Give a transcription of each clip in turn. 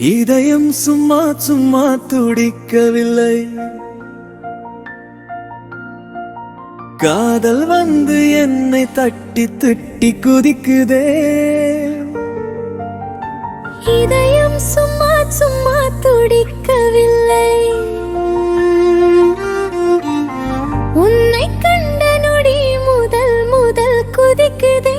இதயம் சும்மா சும்மா துடிக்கவில்லை. காதல் வந்து என்னை தட்டி தட்டி குதிக்குதே. இதயம் சும்மா சும்மா துடிக்கவில்லை. உன்னை கண்ட நொடி முதல் முதல் குதிக்குதே.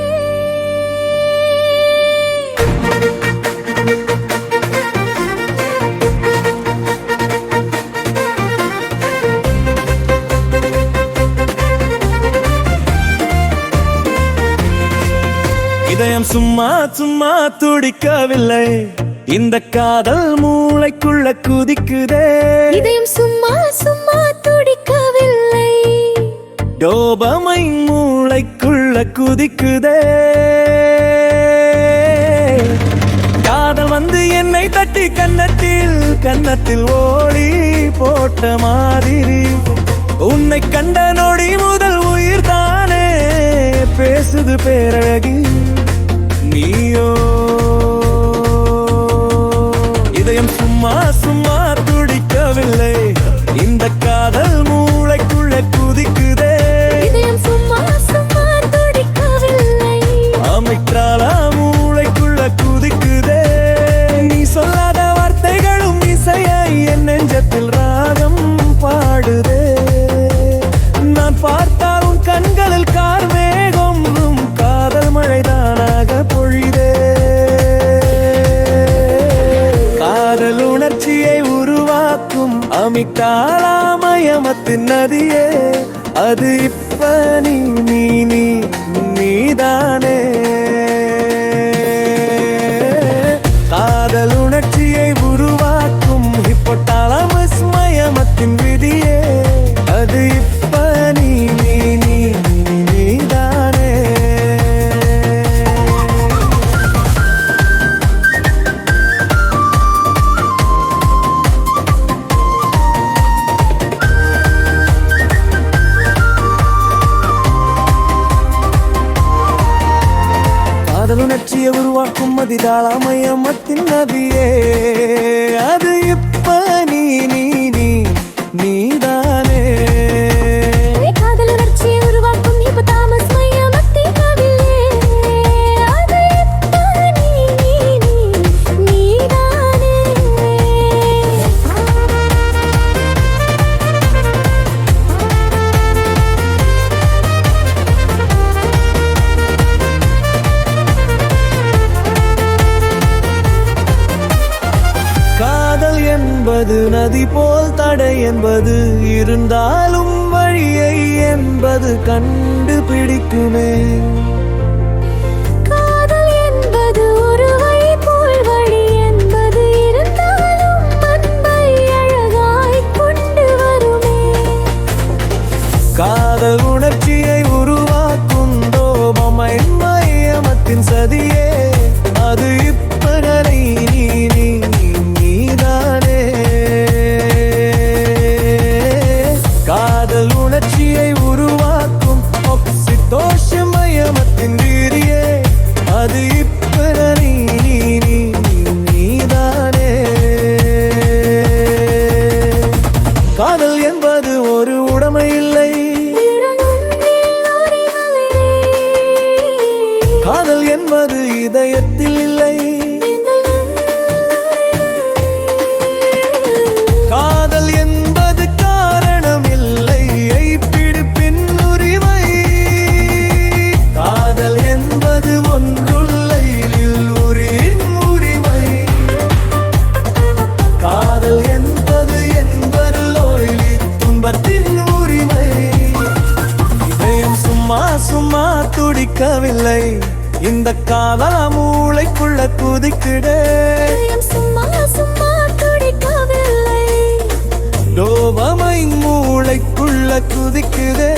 இதயம் சும்மா சும்மா துடிக்கவில்லை. இந்த காதல் மூளைக்குள்ள குதிக்குதே. இதயம் சும்மா சும்மா துடிக்கவில்லை. டோபமைன் மூளைக்குள்ள குதிக்குதே. காதல் வந்து என்னை தட்டி கன்னத்தில் கன்னத்தில் ஓடி போட்ட மாதிரி. உன்னை கண்ட நொடி முதல் உயிர் தானே பேசுது பேரழகி நீயோ. இதயம் சும்மா சும்மா துடிக்கவில்லை. இந்த காதல் மூளைக்குள்ள குதிக்குதே. இதயம் சும்மா சும்மா துடிக்கவில்லை. அமைற்றாளா மூளைக்குள்ள குதிக்குதே. நீ சொல்லாத வார்த்தைகளும் இசையை என் நெஞ்சத்தில் ராகம் பாடுதே. நான் பார்த்தால் உன் கண்களில் கார் மேகம் காதல் மழைதானாக பொழிதே. காதல் உணர்ச்சியை உருவாக்கும் அமிகாலாமயமத்தின் நதியே. அது இப்ப நீ நீ நீ நீதானே. காதல் உணர்ச்சியை உருவாக்கும் ஹிப்போதாலமஸ் மயமத்தின் விதியே. அது இப்ப நீ நீ நீ நீதானே. காதல் உணர்ச்சியை உருவாக்கும் அதிதாளமயமத்தின் நதியே. அது இப்ப நீ நீ நீ நீதானே. காதல் உணர்ச்சியை உருவாக்கும் ஹிப்போதாலமஸ் மயமத்தின் நதியே. அது இப்ப நீ நீ நீ நீதானே. காதல் என்பது நதி போல் தடை என்பது இருந்தாலும் வழியை என்பது கண்டுபிடிக்குமே. காதல் என்பது ஒரு வழி போல் வழி என்பது இருந்தாலும் அன்பை அழகாய் கொண்டு வருமே. காதல் உணர்ச்சியை உருவாக்கும் டோபமைன் மயமத்தின் சதியே. அது இப்பகலை நீ நீ நீதானே. காதல் உணர்ச்சியை உருவாக்கும் ஆக்சிடோசின் மயமத்தின் வீரியே. அது இப்பகலை நீ நீ நீதானே. காதல் என்பது ஒரு உடைமை இல்லை. காதல் என்பது இதயத்தில் இல்லை. காதல் என்பது காரணம் இல்லை பிடிப்பின் உரிமை. காதல் என்பது ஒன்றுள்ளை உரின் உரிமை. காதல் என்பது என்பருளோய் துன்பத்தின் உரிமை. இதயம் சும்மா சும்மா துடிக்கவில்லை. இந்த காதல மூளைக்குள்ள குதிக்குதே. இதயம் சும்மா சும்மா துடிக்கவில்லை. டோபமைன் மூளைக்குள்ள குதிக்குதே.